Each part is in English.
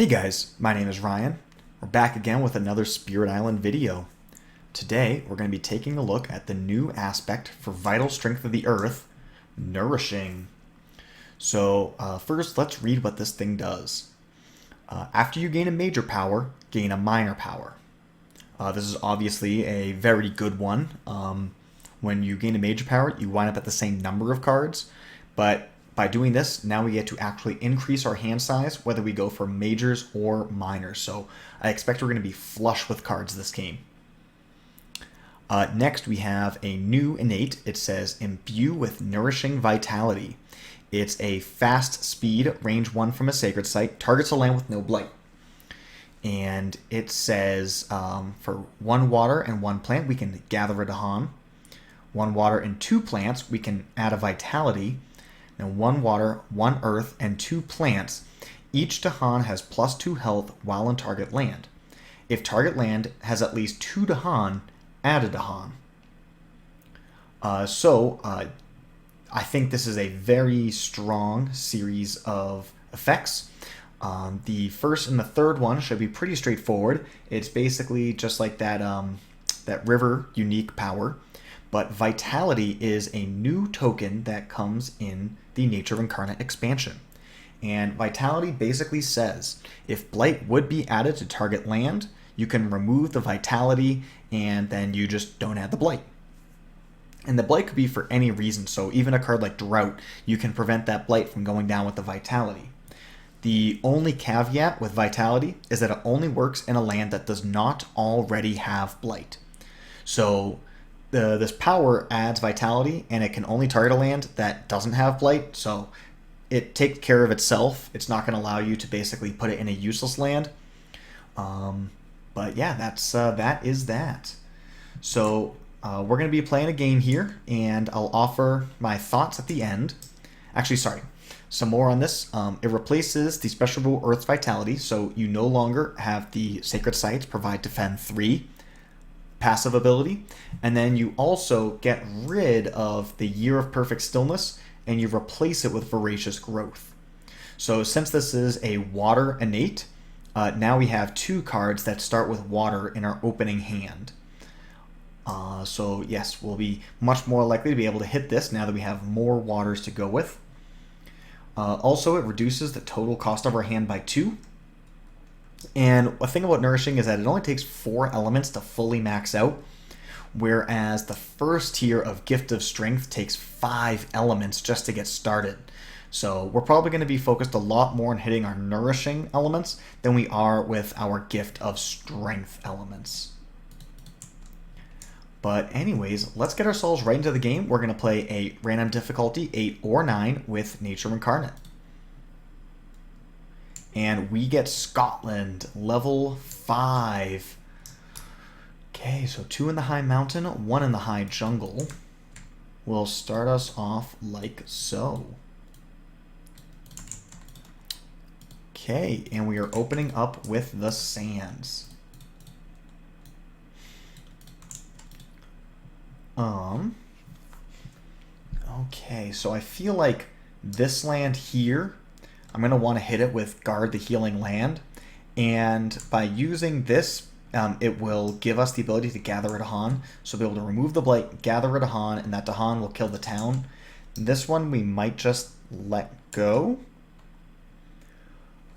Hey guys, my name is Ryan. We're back again with another Spirit Island video. Today, we're going to be taking a look at the new aspect for Vital Strength of the Earth, Nourishing. So first, let's read what this thing does. After you gain a major power, gain a minor power. This is obviously a very good one. When you gain a major power, you wind up at the same number of cards, but by doing this, now we get to actually increase our hand size, whether we go for majors or minors. So I expect we're going to be flush with cards this game. Next, we have a new innate. It says Imbue with Nourishing Vitality. It's a fast speed, range 1 from a sacred site, targets a land with no blight. And it says for 1 water and 1 plant, we can gather a Dahan. 1 water and 2 plants, we can add a Vitality. And 1 water, 1 earth, and 2 plants. Each Dahan has +2 health while in target land. If target land has at least 2 Dahan, add a Dahan. I think this is a very strong series of effects. The first and the third one should be pretty straightforward. It's basically just like that river unique power. But Vitality is a new token that comes in the Nature Incarnate expansion. And Vitality basically says, if Blight would be added to target land, you can remove the Vitality and then you just don't add the Blight. And the Blight could be for any reason, so even a card like Drought, you can prevent that Blight from going down with the Vitality. The only caveat with Vitality is that it only works in a land that does not already have Blight. So this power adds Vitality, and it can only target a land that doesn't have Blight, so it takes care of itself. It's not going to allow you to basically put it in a useless land. But yeah, that is that. So we're going to be playing a game here, and I'll offer my thoughts at the end. Actually, sorry. Some more on this. It replaces the special rule Earth's Vitality, so you no longer have the Sacred Sites provide Defend 3 passive ability, and then you also get rid of the Year of Perfect Stillness and you replace it with Voracious Growth. So since this is a water innate, now we have 2 cards that start with water in our opening hand. So yes, we'll be much more likely to be able to hit this now that we have more waters to go with. Also, it reduces the total cost of our hand by 2. And a thing about Nourishing is that it only takes 4 elements to fully max out, whereas the first tier of Gift of Strength takes 5 elements just to get started. So we're probably going to be focused a lot more on hitting our Nourishing elements than we are with our Gift of Strength elements. But anyways, let's get ourselves right into the game. We're going to play a random difficulty 8 or 9 with Nature Incarnate. And we get Scotland, level 5. Okay, so 2 in the high mountain, 1 in the high jungle. Will start us off like so. Okay, and we are opening up with the sands. Okay, so I feel like this land here, I'm going to want to hit it with Guard the Healing Land, and by using this, it will give us the ability to gather a Dahan, so we'll be able to remove the Blight, gather a Dahan, and that Dahan will kill the town. This one we might just let go.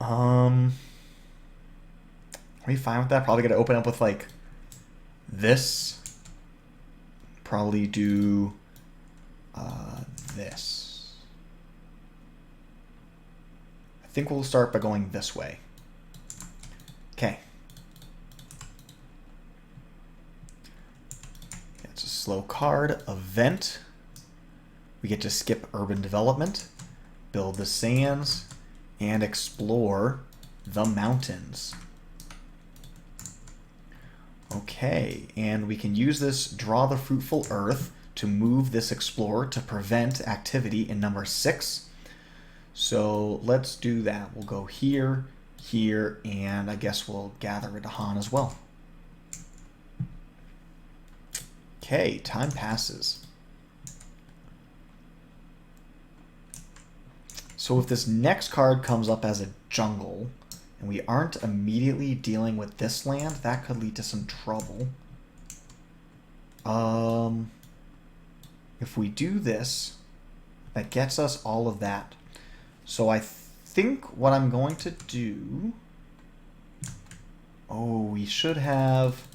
Are we fine with that? Probably going to open up with like this. Probably do this. I think we'll start by going this way. Okay. It's a slow card. Event. We get to skip urban development, build the sands, and explore the mountains. Okay, and we can use this Draw the Fruitful Earth to move this explorer to prevent activity in number 6. So let's do that. We'll go here, here, and I guess we'll gather a Dahan as well. Okay, time passes. So if this next card comes up as a jungle, And we aren't immediately dealing with this land. That could lead to some trouble. If we do this, that gets us all of that. So I think what I'm going to do... Oh, we should have...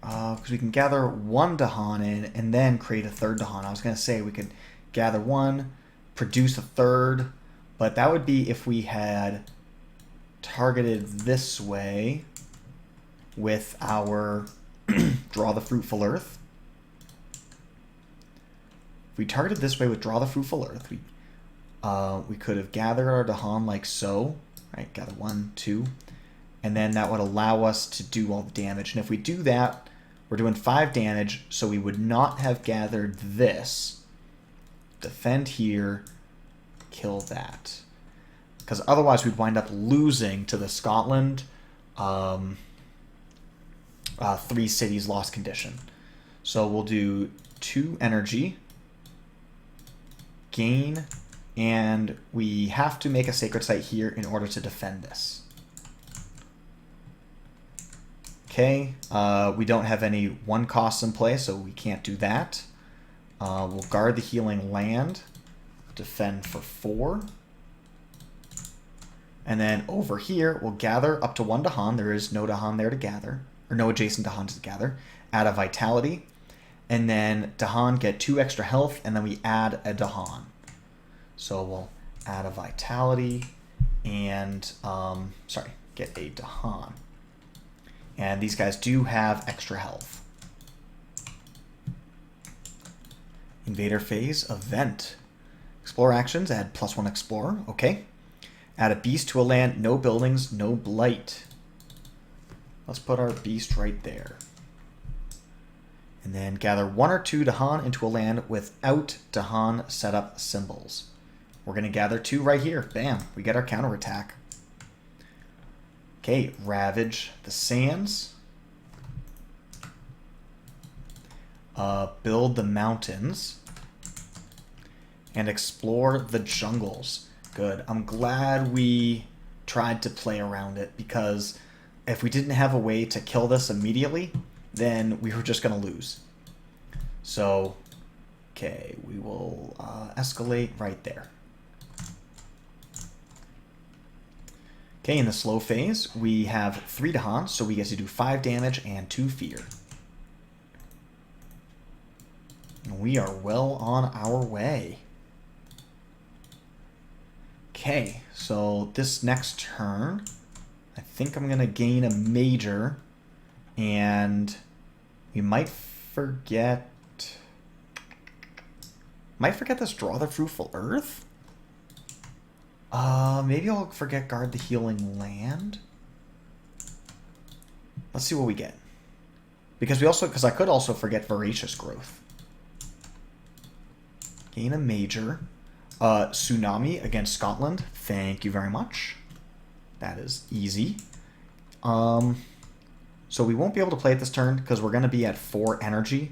Because we can gather one Dahan in and then create a third Dahan. I was going to say we could gather one, produce a third, but that would be if we had targeted this way with our Draw the Fruitful Earth. If we targeted this way with Draw the Fruitful Earth, we could have gathered our Dahan like so. Right, gather 1, 2, and then that would allow us to do all the damage. And if we do that, we're doing 5 damage, so we would not have gathered this. Defend here, kill that. Because otherwise we'd wind up losing to the Scotland 3 cities lost condition. So we'll do 2 energy, gain, and we have to make a sacred site here in order to defend this. Okay, we don't have any 1 costs in play, so we can't do that. We'll guard the healing land, defend for 4. And then over here, we'll gather up to 1 Dahan. There is no Dahan there to gather, or no adjacent Dahan to gather. Add a Vitality, and then Dahan get 2 extra health, and then we add a Dahan. So we'll add a Vitality and, get a Dahan. And these guys do have extra health. Invader phase, event. Explore actions, add +1 explorer, okay. Add a beast to a land, no buildings, no blight. Let's put our beast right there. And then gather 1 or 2 Dahan into a land without Dahan setup symbols. We're going to gather 2 right here. Bam, we get our counterattack. Okay, ravage the sands. Build the mountains. And explore the jungles. Good. I'm glad we tried to play around it, because if we didn't have a way to kill this immediately, then we were just going to lose. So, okay, we will escalate right there. Okay, in the slow phase, we have 3 Dahan, so we get to do 5 damage and 2 fear. And we are well on our way. Okay, so this next turn, I think I'm going to gain a major, and we might forget this Draw the Fruitful Earth? Maybe I'll forget Guard the Healing Land. Let's see what we get. Because I could also forget Voracious Growth. Gain a major. Tsunami against Scotland. Thank you very much. That is easy. So we won't be able to play it this turn because we're going to be at 4 energy.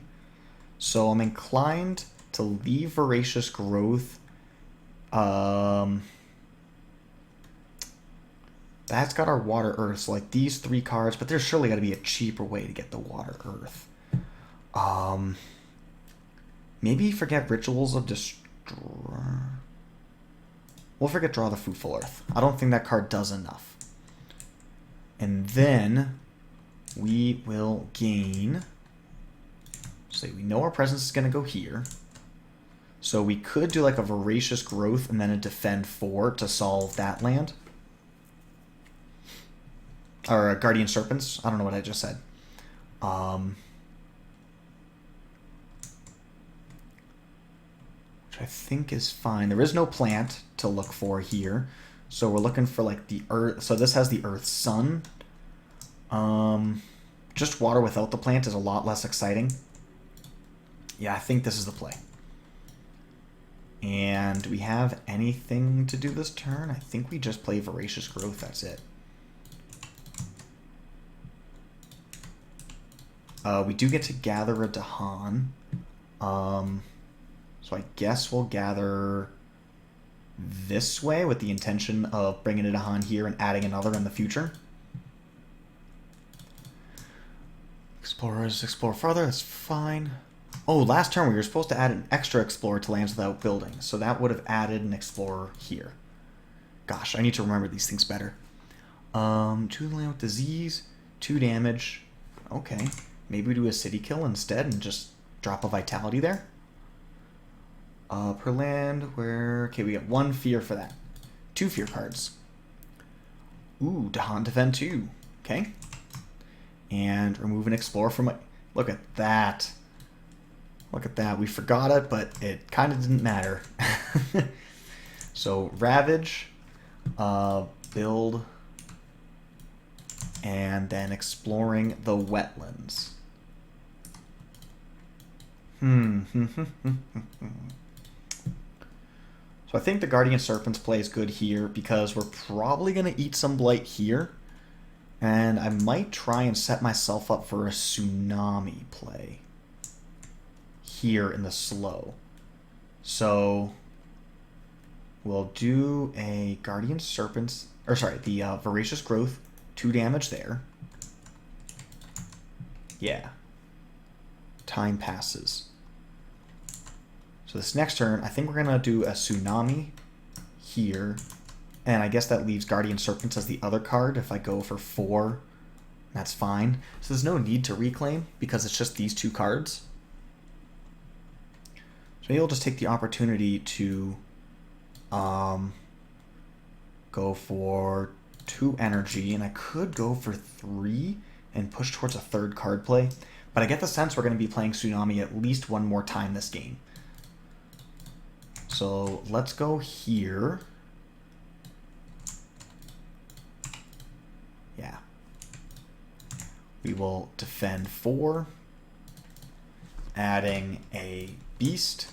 So I'm inclined to leave Voracious Growth. That's got our Water Earth, so like these 3 cards, but there's surely got to be a cheaper way to get the Water Earth. Maybe forget Rituals of We'll forget Draw the Fruitful Earth. I don't think that card does enough. And then we will gain... Say we know our presence is going to go here. So we could do like a Voracious Growth and then a Defend 4 to solve that land. Or Guardian Serpents. I don't know what I just said. Which I think is fine. There is no plant to look for here. So we're looking for like the Earth. So this has the Earth Sun. Just water without the plant is a lot less exciting. Yeah, I think this is the play. And do we have anything to do this turn? I think we just play Voracious Growth. That's it. We do get to gather a Dahan. So I guess we'll gather this way with the intention of bringing a Dahan here and adding another in the future. Explorers explore farther, that's fine. Oh, last turn we were supposed to add an extra explorer to lands without building, so that would have added an explorer here. Gosh, I need to remember these things better. 2 land with disease, 2 damage. Okay, maybe we do a city kill instead and just drop a vitality there. Per land, where... Okay, we get 1 fear for that. 2 fear cards. Ooh, Dahan Defend 2. Okay. And remove an explorer from my... Look at that. Look at that. We forgot it, but it kind of didn't matter. So, Ravage, build, and then exploring the wetlands. So I think the Guardian Serpent's play is good here because we're probably going to eat some blight here. And I might try and set myself up for a Tsunami play here in the slow. So we'll do a Guardian Serpent's, or sorry, the Voracious Growth, 2 damage there. Yeah. Time passes. So this next turn, I think we're going to do a Tsunami here. And I guess that leaves Guardian Serpents as the other card. If I go for 4, that's fine. So there's no need to reclaim because it's just these 2 cards. So maybe I'll just take the opportunity to go for 2 energy. And I could go for 3 and push towards a 3rd card play. But I get the sense we're going to be playing Tsunami at least 1 more time this game. So let's go here. Yeah. We will defend 4, adding a beast.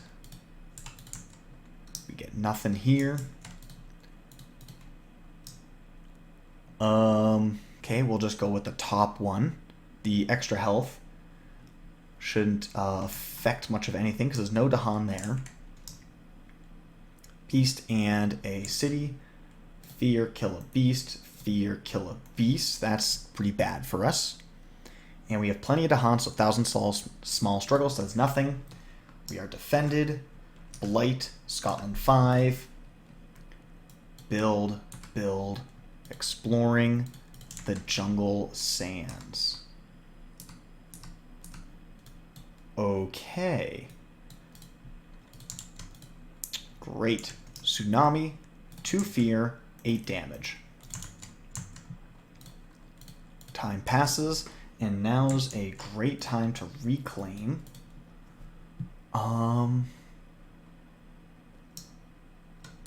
We get nothing here. Okay, we'll just go with the top one. The extra health shouldn't affect much of anything because there's no Dahan there. Beast and a city. Fear, kill a beast. Fear, kill a beast. That's pretty bad for us. And we have plenty of Dahans, so 1,000 small struggles, so that's nothing. We are defended. Blight, Scotland 5. Build, exploring the jungle sands. Okay. Great. Tsunami, 2 fear, 8 damage. Time passes, and now's a great time to reclaim.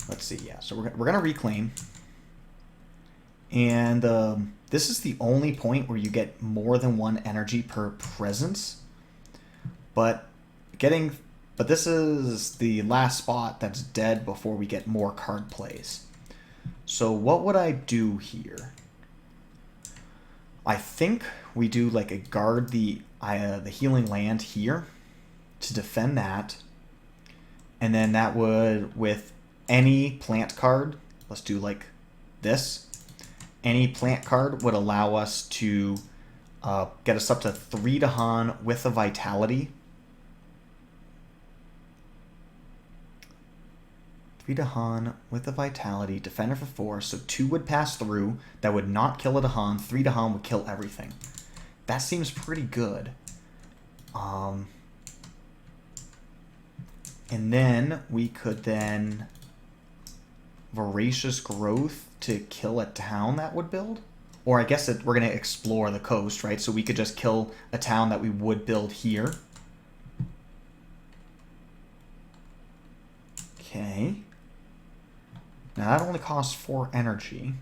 Let's see, yeah, so we're going to reclaim. And this is the only point where you get more than 1 energy per presence. But this is the last spot that's dead before we get more card plays. So what would I do here? I think we do like a guard the healing land here to defend that. And then that would, with any plant card, let's do like this. Any plant card would allow us to get us up to 3 Dahan with a vitality. 3 Dahan with a vitality, defender for 4, so 2 would pass through. That would not kill a Dahan. 3 Dahan would kill everything. That seems pretty good. And then we could then Voracious Growth to kill a town that would build. Or I guess we're going to explore the coast, right? So we could just kill a town that we would build here. Okay. Now that only costs 4 energy.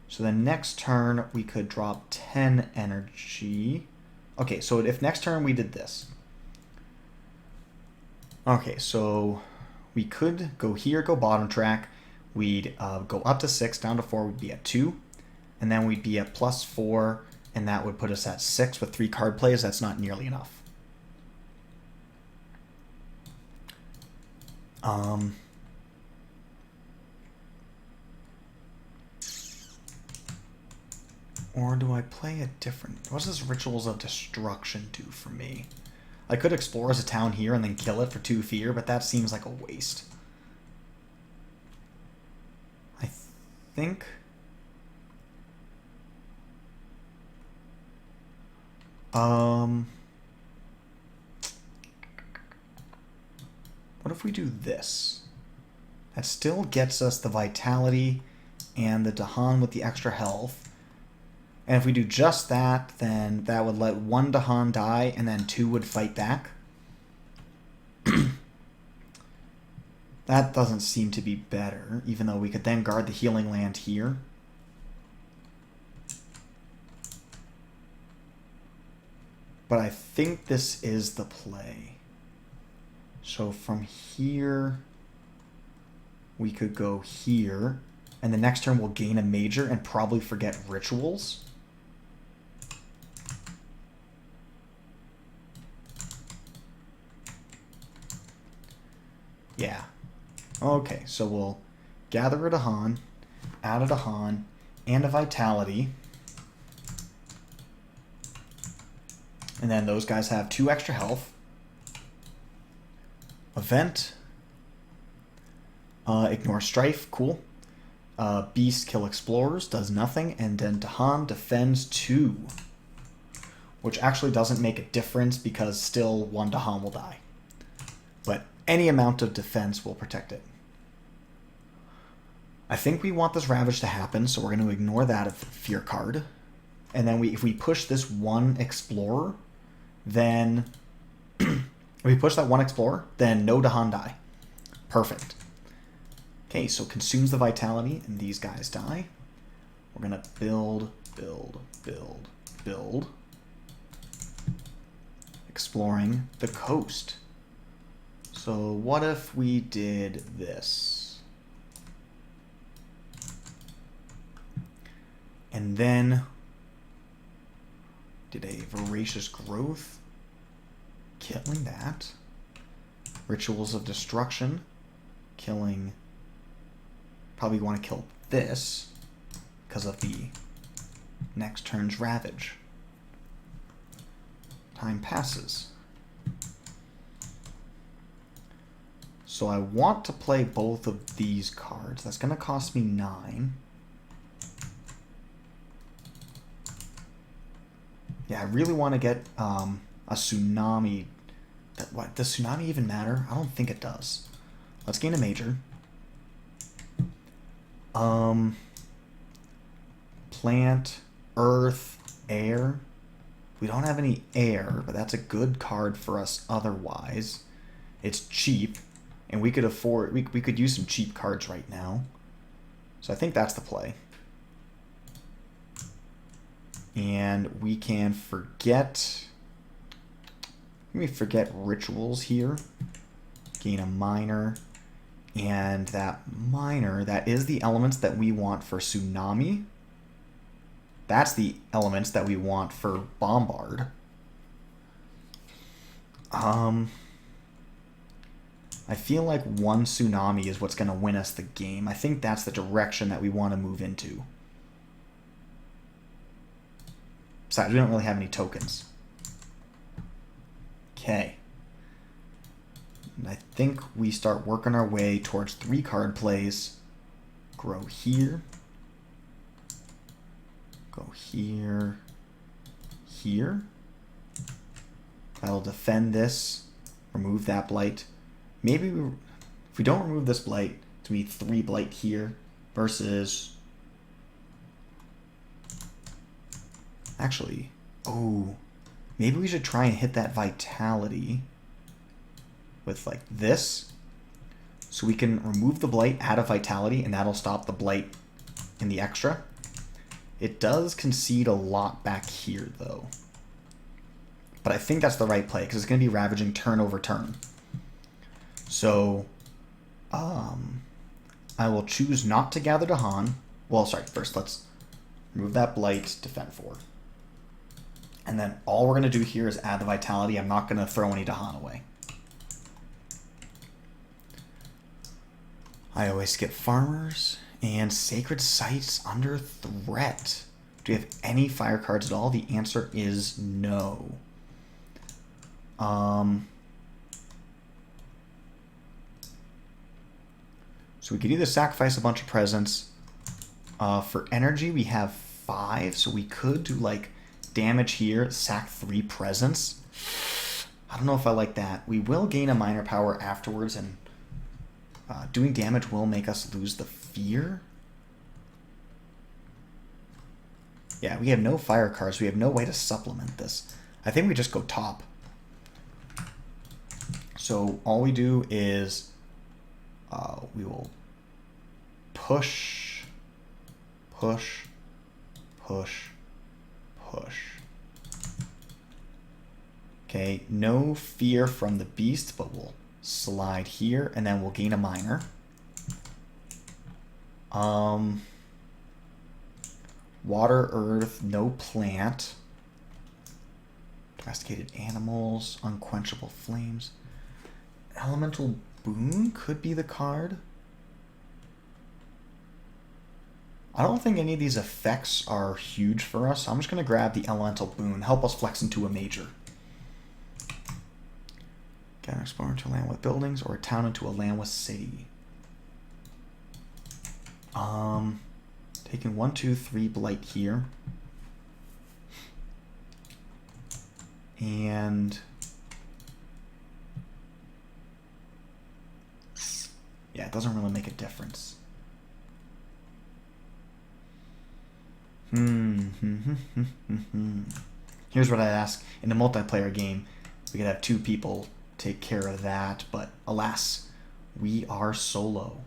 So then next turn we could drop 10 energy. Okay, so if next turn we did this. Okay, so we could go here, go bottom track. We'd go up to 6, down to 4, we'd be at 2. And then we'd be at +4, and that would put us at 6 with 3 card plays. That's not nearly enough. Or do I play a different... What does Rituals of Destruction do for me? I could explore as a town here and then kill it for 2 fear, but that seems like a waste. I think... What if we do this? That still gets us the Vitality and the Dahan with the extra health. And if we do just that, then that would let 1 Dahan die, and then 2 would fight back. That doesn't seem to be better, even though we could then guard the healing land here. But I think this is the play. So from here, we could go here, and the next turn we'll gain a major and probably forget Rituals. Yeah. Okay, so we'll gather a Dahan, add a Dahan, and a Vitality. And then those guys have 2 extra health. Event. Ignore Strife, cool. Beast kill Explorers, does nothing. And then Dahan defends 2. Which actually doesn't make a difference because still 1 Dahan will die. But any amount of defense will protect it. I think we want this Ravage to happen, so we're going to ignore that fear card. And then if we push this 1 Explorer, then... if we push that 1 Explorer, then no Dahan die. Perfect. Okay, so consumes the Vitality, and these guys die. We're going to build, build, build, build. Exploring the coast. So what if we did this? And then did a Voracious Growth, killing that. Rituals of Destruction, killing... Probably want to kill this because of the next turn's Ravage. Time passes. So I want to play both of these cards. That's going to cost me 9. Yeah, I really want to get a Tsunami. What, does Tsunami even matter? I don't think it does. Let's gain a major. Plant, Earth, Air. We don't have any air, but that's a good card for us otherwise. It's cheap, and we could afford... We could use some cheap cards right now. So I think that's the play. And we can forget... Let me forget Rituals here. Gain a minor. And that minor, that is the elements that we want for Tsunami. That's the elements that we want for Bombard. I feel like 1 Tsunami is what's going to win us the game. I think that's the direction that we want to move into. Besides, we don't really have any tokens. Okay. And I think we start working our way towards 3 card plays. Grow here. Go here. Here. That'll defend this. Remove that blight. Maybe if we don't remove this blight, it's going to be 3 blight here versus... Actually, oh, maybe we should try and hit that Vitality with like this. So we can remove the blight, add a Vitality, and that'll stop the blight in the extra. It does concede a lot back here, though. But I think that's the right play, because it's going to be ravaging turn over turn. So, I will choose not to gather Dahan. Well, sorry, first let's remove that blight, defend 4. And then all we're going to do here is add the Vitality. I'm not going to throw any Dahan away. I always skip Farmers, and Sacred Sites under threat. Do we have any fire cards at all? The answer is no. So we could either sacrifice a bunch of presents. For energy, we have 5, so we could do like damage here, sack 3 presents. I don't know if I like that. We will gain a minor power afterwards, and doing damage will make us lose the fear. Yeah, we have no fire cards. We have no way to supplement this. I think we just go top. So all we do is we will push, push, push, push. Okay, no fear from the beast, but we'll slide here, and then we'll gain a minor. Water, earth, no plant. Domesticated animals, unquenchable flames. Elemental boon could be the card. I don't think any of these effects are huge for us. I'm just going to grab the elemental boon. Help us flex into a major. Can explore into a land with buildings or a town into a land with city. Taking 1, 2, 3 blight here. And yeah, it doesn't really make a difference. Here's what I'd ask. In a multiplayer game, we could have 2 people take care of that, but alas, we are solo.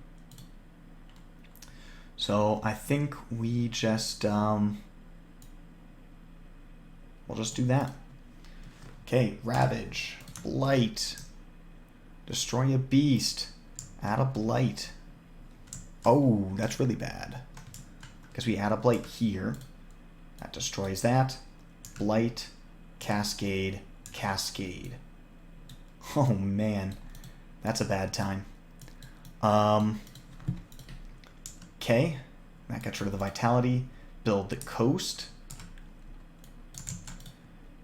So I think we just we'll just do that. Okay, ravage, blight, destroy a beast, add a blight. Oh, that's really bad. Because we add a blight here. That destroys that. Blight, cascade, cascade. Oh man, that's a bad time. Okay, that gets rid of the vitality. Build the coast.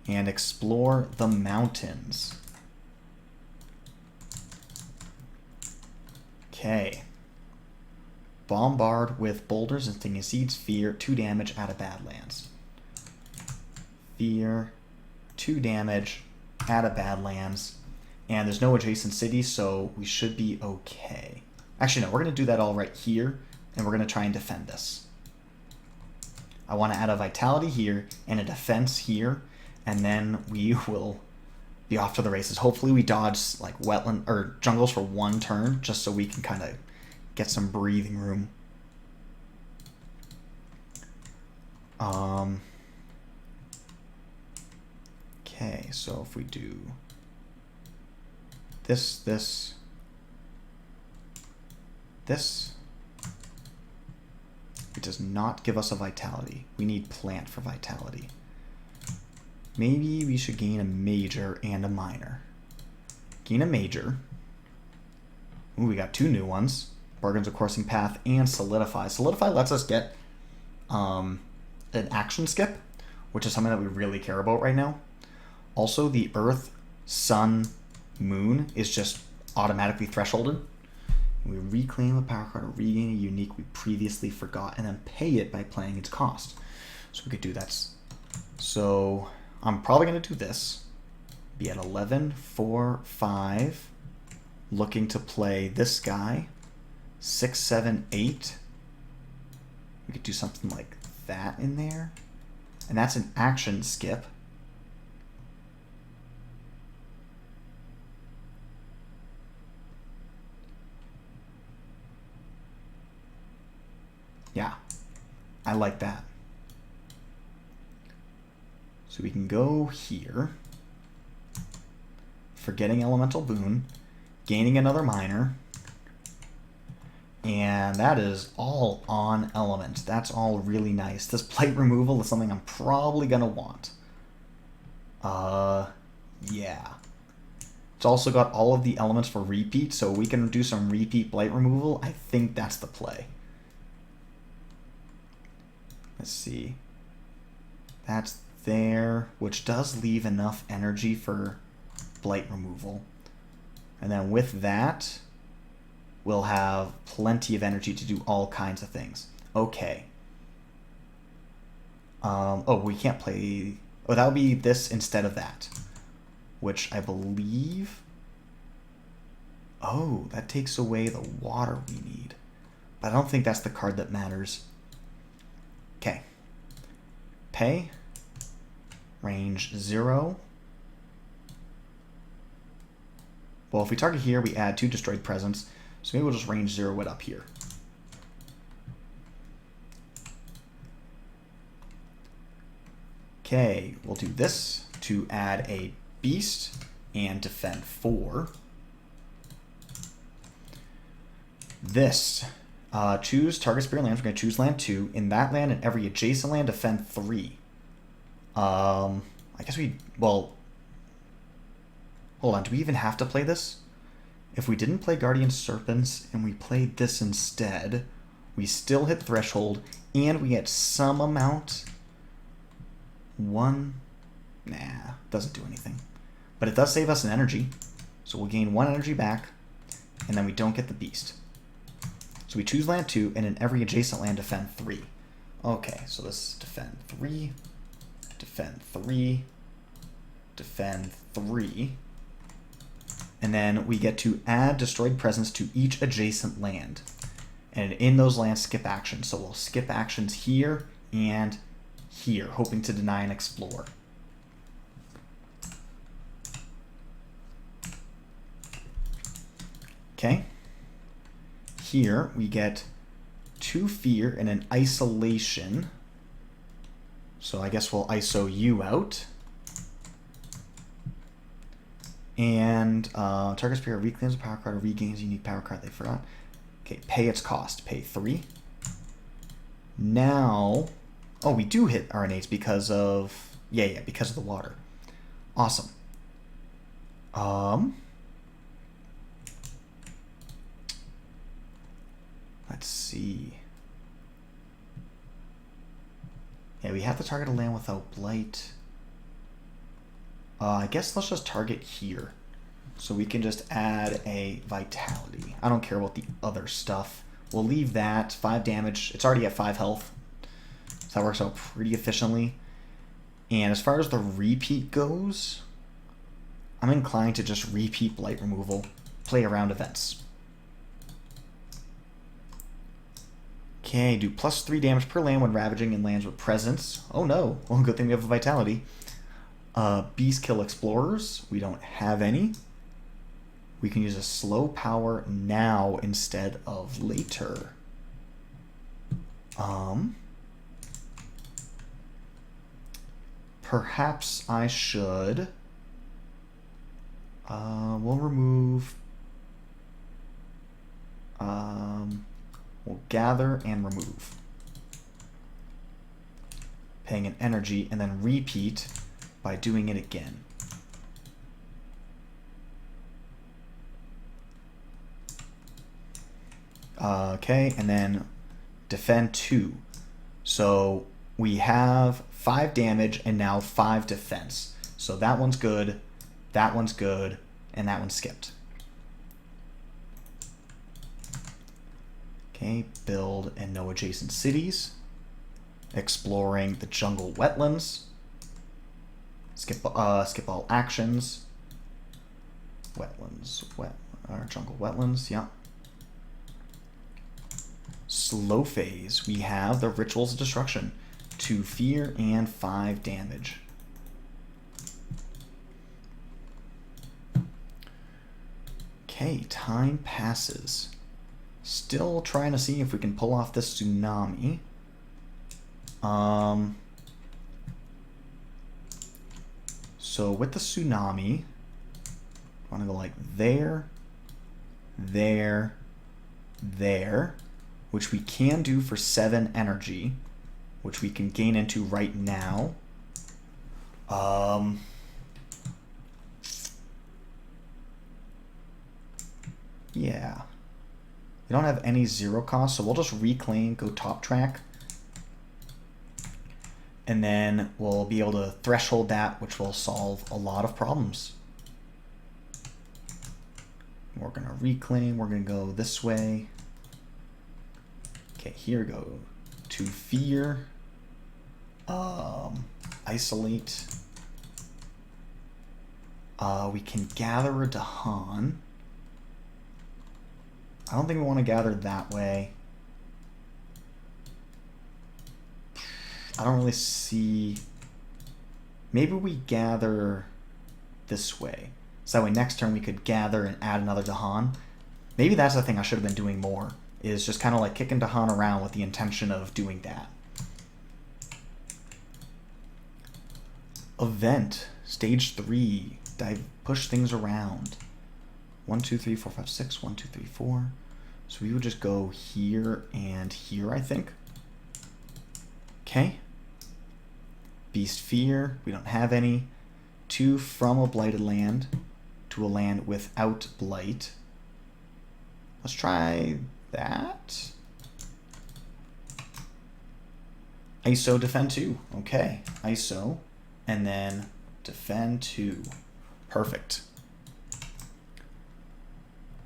And explore the mountains. Okay. Bombard with boulders and stinging seeds. Fear, 2 damage, add a Badlands. Fear, 2 damage, add a Badlands. And there's no adjacent cities, so we should be okay. Actually, no, we're going to do that all right here, and we're going to try and defend this. I want to add a vitality here and a defense here, and then we will be off to the races. Hopefully we dodge like wetland or jungles for 1 turn, just so we can kind of get some breathing room. Okay, so if we do this, it does not give us a vitality. We need plant for vitality. Maybe we should gain a major and a minor. Gain a major. Ooh, we got 2 new ones. Bargains of Coursing Path and Solidify. Solidify lets us get an action skip, which is something that we really care about right now. Also, the Earth, Sun, Moon is just automatically thresholded. We reclaim a power card or regain a unique we previously forgot and then pay it by playing its cost. So we could do that. So I'm probably going to do this. Be at 11, 4, 5. Looking to play this guy. 6, 7, 8. We could do something like that in there. And that's an action skip. Yeah, I like that. So we can go here, forgetting Elemental Boon, gaining another minor, and that is all on element. That's all really nice. This blight removal is something I'm probably going to want. Yeah. It's also got all of the elements for repeat, so we can do some repeat blight removal. I think that's the play. Let's see. That's there, which does leave enough energy for blight removal. And then with that, we'll have plenty of energy to do all kinds of things. Okay. Oh, we can't play... Oh, that would be this instead of that. Which I believe... Oh, that takes away the water we need. But I don't think that's the card that matters. Okay. Pay. Range 0. Well, if we target here, we add 2 destroyed presence. So maybe we'll just range 0 it up here. Okay, we'll do this to add a beast and defend 4. This, choose target spirit lands. We're going to choose land 2. In that land and every adjacent land, defend 3. I guess well, hold on. Do we even have to play this? If we didn't play Guardian Serpents and we played this instead, we still hit threshold and we get some amount. 1, nah, doesn't do anything. But it does save us an energy. So we'll gain 1 energy back and then we don't get the beast. So we choose land 2 and in every adjacent land defend 3. Okay, so this defend 3, defend 3, defend 3. And then we get to add destroyed presence to each adjacent land. And in those lands, skip actions. So we'll skip actions here and here, hoping to deny and explore. Okay. Here we get 2 fear and an isolation. So I guess we'll ISO you out. And target spirit reclaims a power card or regains a unique power card they forgot. Okay, pay its cost. Pay 3. Now, oh, we do hit RNAs because of, yeah, because of the water. Awesome. Let's see. Yeah, we have to target a land without blight. I guess let's just target here. So we can just add a vitality. I don't care about the other stuff. We'll leave that. 5 damage. It's already at 5 health. So that works out pretty efficiently. And as far as the repeat goes, I'm inclined to just repeat blight removal. Play around events. Okay, do +3 damage per land when ravaging in lands with presence. Oh no. Well, good thing we have a vitality. Beast kill explorers. We don't have any. We can use a slow power now instead of later. Perhaps I should. We'll remove. We'll gather and remove. Paying an energy and then repeat by doing it again. Okay, and then defend 2. So we have 5 damage and now 5 defense. So that one's good, and that one's skipped. Okay, build and no adjacent cities. Exploring the jungle wetlands. Skip all actions. Wetlands, jungle wetlands, yeah. Slow phase, we have the Rituals of Destruction. 2 fear and 5 damage. Okay, time passes. Still trying to see if we can pull off this tsunami. So with the tsunami, I want to go like there, there, there, which we can do for 7 energy, which we can gain into right now. Yeah. We don't have any 0 cost, so we'll just reclaim, go top track. And then we'll be able to threshold that, which will solve a lot of problems. We're going to reclaim. We're going to go this way. Okay, here we go. To fear. Isolate. We can gather a Dahan. I don't think we want to gather that way. I don't really see... Maybe we gather this way. So that way next turn we could gather and add another Dahan. Maybe that's the thing I should have been doing more, is just kind of like kicking Dahan around with the intention of doing that. Event. Stage 3. Push things around. 1, 2, 3, 4, 5, 6. 1, 2, 3, 4. So we would just go here and here, I think. Okay. Beast Fear. We don't have any. 2 from a blighted land to a land without blight. Let's try that. ISO defend 2. Okay. ISO. And then defend 2. Perfect.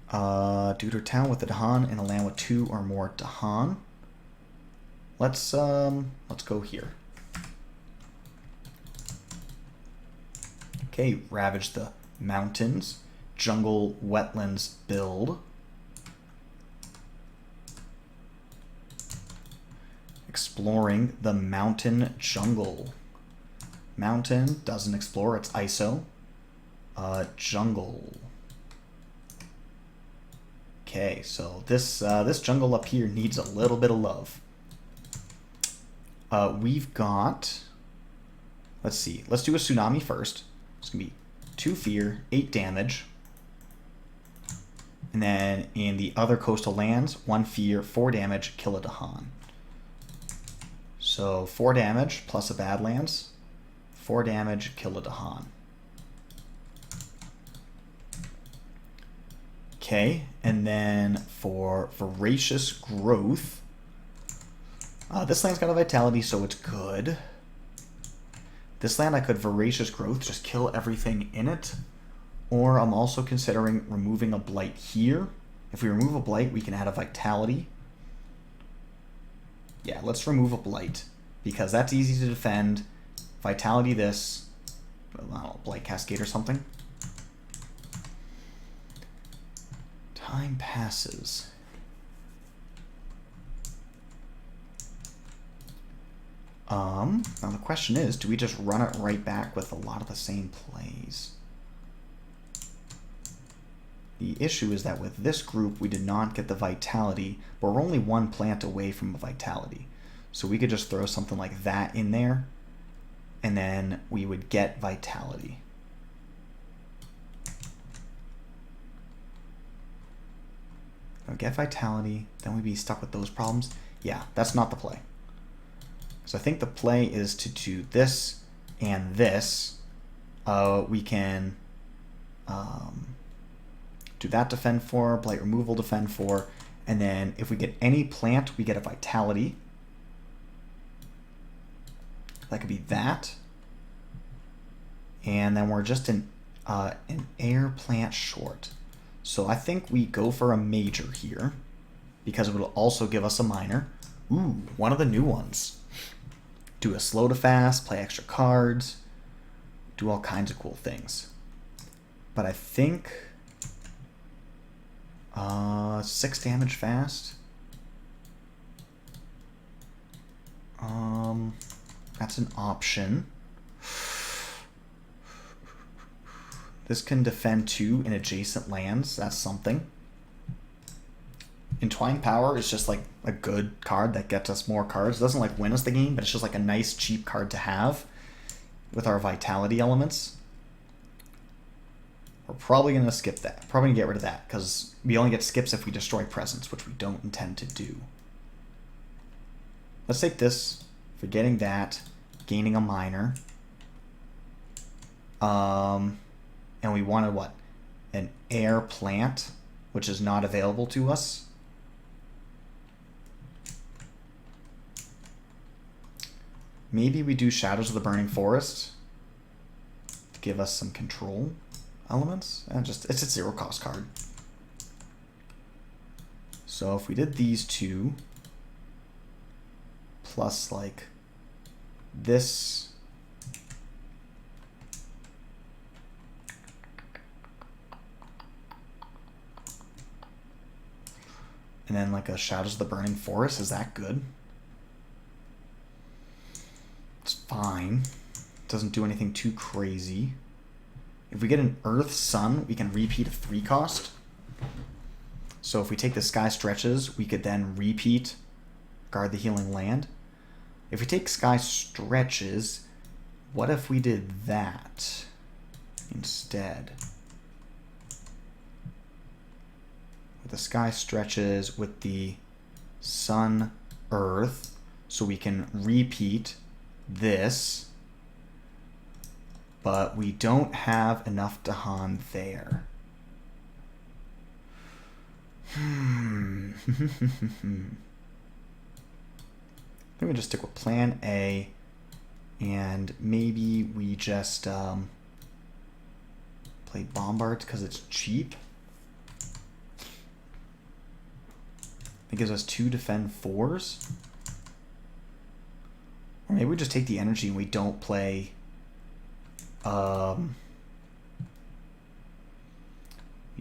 Deuter Town with a Dahan and a land with 2 or more Dahan. Let's go here. Okay, ravage the mountains. Jungle wetlands build. Exploring the mountain jungle. Mountain doesn't explore, it's ISO. Jungle. Okay, so this jungle up here needs a little bit of love. We've got, let's see, let's do a tsunami first. It's gonna be 2 fear, 8 damage. And then in the other coastal lands, 1 fear, 4 damage, kill a Dahan. So 4 damage plus a Badlands, 4 damage, kill a Dahan. Okay, and then for Voracious Growth, this land's got a Vitality, so it's good. This land I could Voracious Growth, just kill everything in it. Or I'm also considering removing a Blight here. If we remove a Blight, we can add a Vitality. Yeah, let's remove a Blight, because that's easy to defend. Vitality this, I don't know, Blight Cascade or something. Time passes. Now the question is, do we just run it right back with a lot of the same plays? The issue is that with this group, we did not get the Vitality, but we're only 1 plant away from a Vitality. So we could just throw something like that in there, and then we would get Vitality. Get Vitality, then we'd be stuck with those problems. Yeah, that's not the play. So I think the play is to do this and this. We can do that defend 4, Blight Removal defend 4, and then if we get any plant, we get a Vitality. That could be that. And then we're just an air plant short. So I think we go for a major here, because it will also give us a minor. Ooh, one of the new ones. Do a slow to fast, play extra cards, do all kinds of cool things. But I think 6 damage fast. That's an option. This can defend 2 in adjacent lands. That's something. Entwine Power is just like a good card that gets us more cards. It doesn't like win us the game, but it's just like a nice cheap card to have with our Vitality elements. We're probably going to skip that. Probably going to get rid of that because we only get skips if we destroy presence, which we don't intend to do. Let's take this, forgetting that, gaining a minor. And we wanted what? An air plant, which is not available to us. Maybe we do Shadows of the Burning Forest to give us some control elements. And it's a 0 cost card. So if we did these two, plus like this, and then like a Shadows of the Burning Forest, is that good? It's fine. Doesn't do anything too crazy. If we get an Earth Sun, we can repeat a 3 cost. So if we take the Sky Stretches, we could then repeat Guard the Healing Land. If we take Sky Stretches, what if we did that instead? With the Sky Stretches, with the Sun, Earth, so we can repeat this, but we don't have enough Dahan there. I think we just stick with Plan A, and maybe we just play Bombards because it's cheap. It gives us 2 defend 4s. Or maybe we just take the energy and we don't play we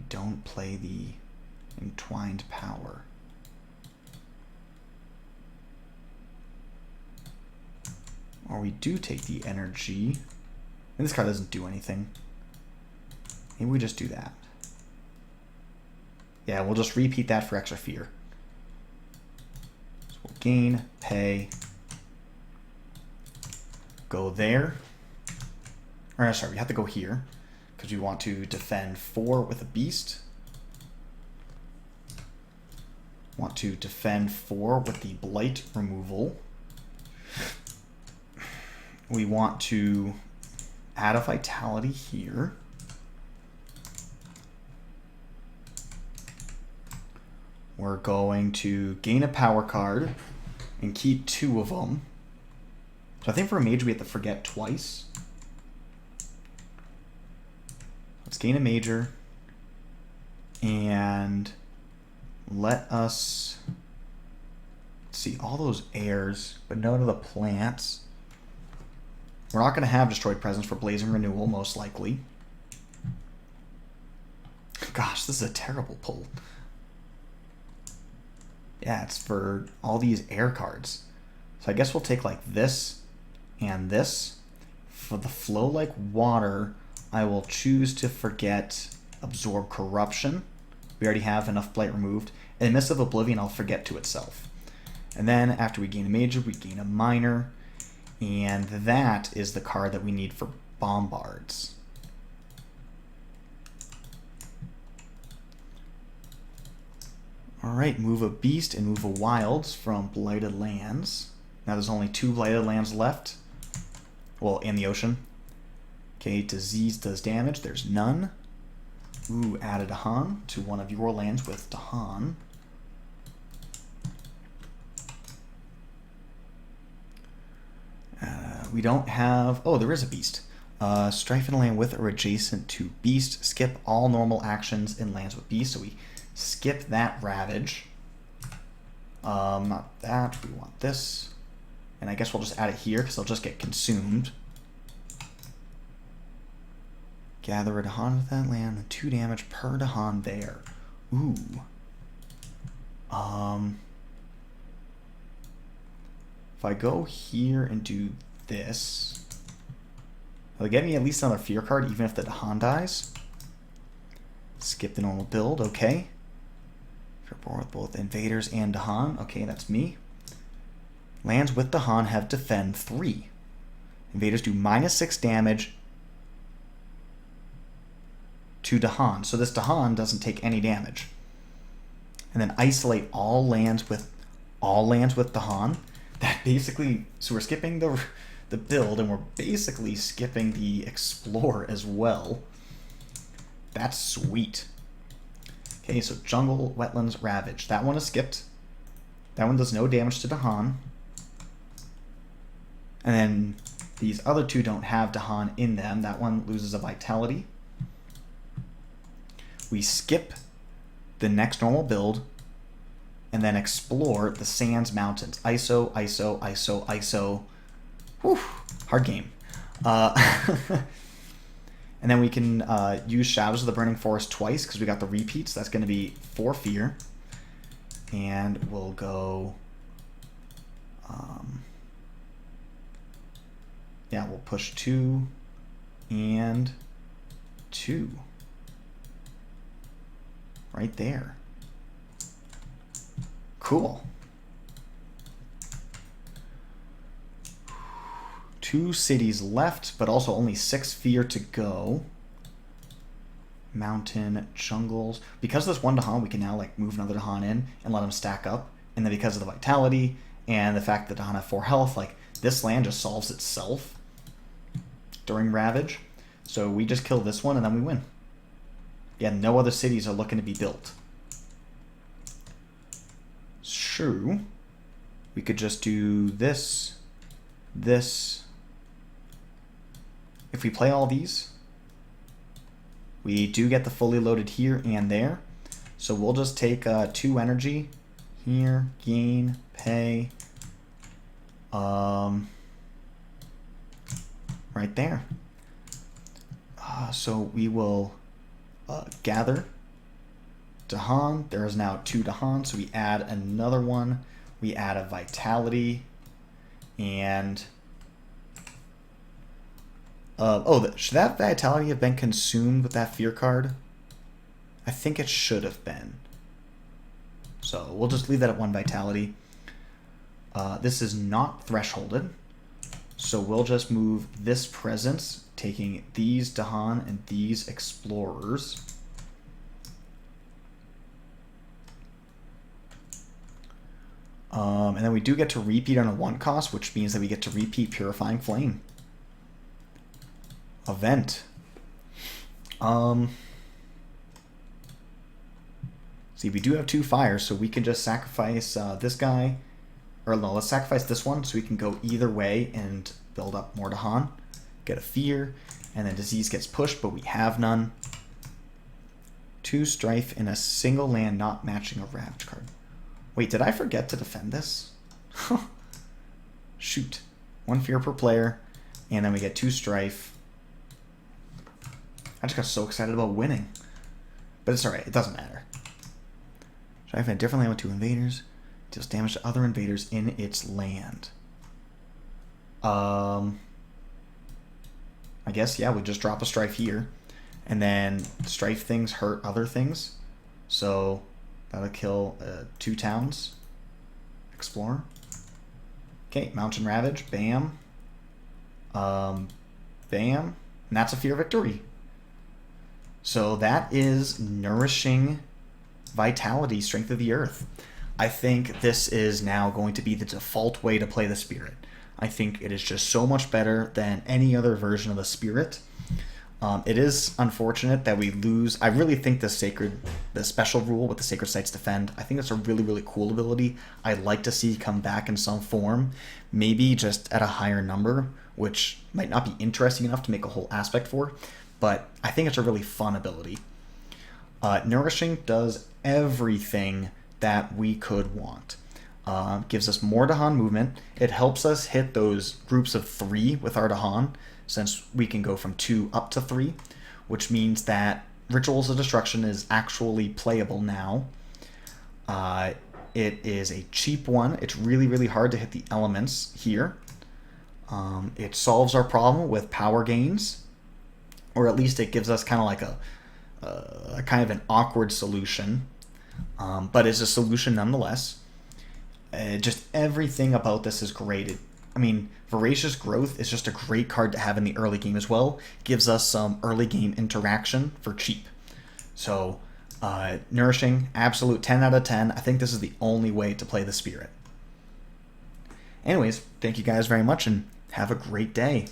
don't play the Entwined Power. Or we do take the energy. And this card doesn't do anything. Maybe we just do that. Yeah, we'll just repeat that for extra fear. So we'll gain, pay, go there. Or sorry, we have to go here because we want to defend 4 with a beast. Want to defend 4 with the blight removal. We want to add a vitality here. We're going to gain a power card and keep 2 of them. So I think for a major we have to forget twice. Let's gain a major and let us see all those airs, but none of the plants. We're not going to have Destroyed Presence for Blazing Renewal, most likely. Gosh, this is a terrible pull. Yeah, it's for all these air cards. So I guess we'll take like this and this. For the Flow Like Water, I will choose to forget Absorb Corruption. We already have enough blight removed. And Mist of Oblivion, I'll forget to itself. And then after we gain a major, we gain a minor. And that is the card that we need for Bombards. Alright, move a Beast and move a Wilds from Blighted Lands. Now there's only 2 Blighted Lands left. Well, in the ocean. Okay, Disease does damage. There's none. Ooh, add a Dahan to one of your lands with Dahan. We don't have... Oh, there is a Beast. Strife in a land with or adjacent to Beast. Skip all normal actions in lands with Beast. So we skip that Ravage. Not that. We want this. And I guess we'll just add it here because they'll just get consumed. Gather a Dahan with that land. 2 damage per Dahan there. Ooh. If I go here and do this, it'll get me at least another fear card, even if the Dahan dies. Skip the normal build, okay. If you're born with both Invaders and Dahan, okay, that's me. Lands with Dahan have defend 3. Invaders do -6 damage to Dahan. So this Dahan doesn't take any damage. And then isolate all lands with Dahan. That basically, so we're skipping the build and we're basically skipping the Explore as well. That's sweet. Okay, so Jungle, Wetlands, Ravage. That one is skipped. That one does no damage to Dahan. And then these other two don't have Dahan in them. That one loses a vitality. We skip the next normal build and then explore the Sands Mountains. ISO, ISO, ISO, ISO. Whew, hard game. And then we can use Shadows of the Burning Forest twice because we got the repeats. That's going to be 4 fear. And we'll go... yeah, we'll push 2 and 2. Right there. Cool. 2 cities left, but also only 6 fear to go. Mountain, jungles. Because of this 1 Dahan, we can now like move another Dahan in and let them stack up. And then because of the vitality and the fact that Dahan have 4 health, like this land just solves itself during Ravage. So we just kill this one and then we win. Yeah, no other cities are looking to be built. True. We could just do this, this. If we play all these, we do get the fully loaded here and there. So we'll just take 2 energy here, gain, pay, right there. So we will gather Dahan. There is now 2 Dahan, so we add another one. We add a vitality, and should that vitality have been consumed with that fear card? I think it should have been. So we'll just leave that at 1 vitality. This is not thresholded, so we'll just move this presence, taking these Dahan and these explorers. And then we do get to repeat on a 1 cost, which means that we get to repeat Purifying Flame. Event. See, we do have 2 fires, so we can just sacrifice this guy. Or no, let's sacrifice this one so we can go either way and build up more Dahan. Get a fear, and then disease gets pushed, but we have none. 2 strife in a single land not matching a Ravage card. Wait, did I forget to defend this? Shoot. 1 fear per player, and then we get 2 strife. I just got so excited about winning. But it's alright, it doesn't matter. Strife in a different land with 2 invaders. Deals damage to other invaders in its land. I guess, yeah, we just drop a strife here. And then strife things hurt other things. So that'll kill 2 towns. Explore. Okay, Mountain Ravage. Bam. Bam. And that's a fear victory. So that is Nourishing Vitality, Strength of the Earth. I think this is now going to be the default way to play the Spirit. I think it is just so much better than any other version of the Spirit. It is unfortunate that we lose. I really think the special rule with the Sacred Sites Defend, I think it's a really, really cool ability. I'd like to see come back in some form, maybe just at a higher number, which might not be interesting enough to make a whole aspect for, but I think it's a really fun ability. Nourishing does everything that we could want. Gives us more Dahan movement. It helps us hit those groups of 3 with our Dahan, since we can go from 2 up to 3, which means that Rituals of Destruction is actually playable now. It is a cheap one. It's really, really hard to hit the elements here. It solves our problem with power gains, or at least it gives us kind of like a kind of an awkward solution, but it's a solution nonetheless. Just everything about this is great. I mean, Voracious Growth is just a great card to have in the early game as well. Gives us some early game interaction for cheap. So, Nourishing, absolute 10 out of 10. I think this is the only way to play the Spirit. Anyways, thank you guys very much and have a great day.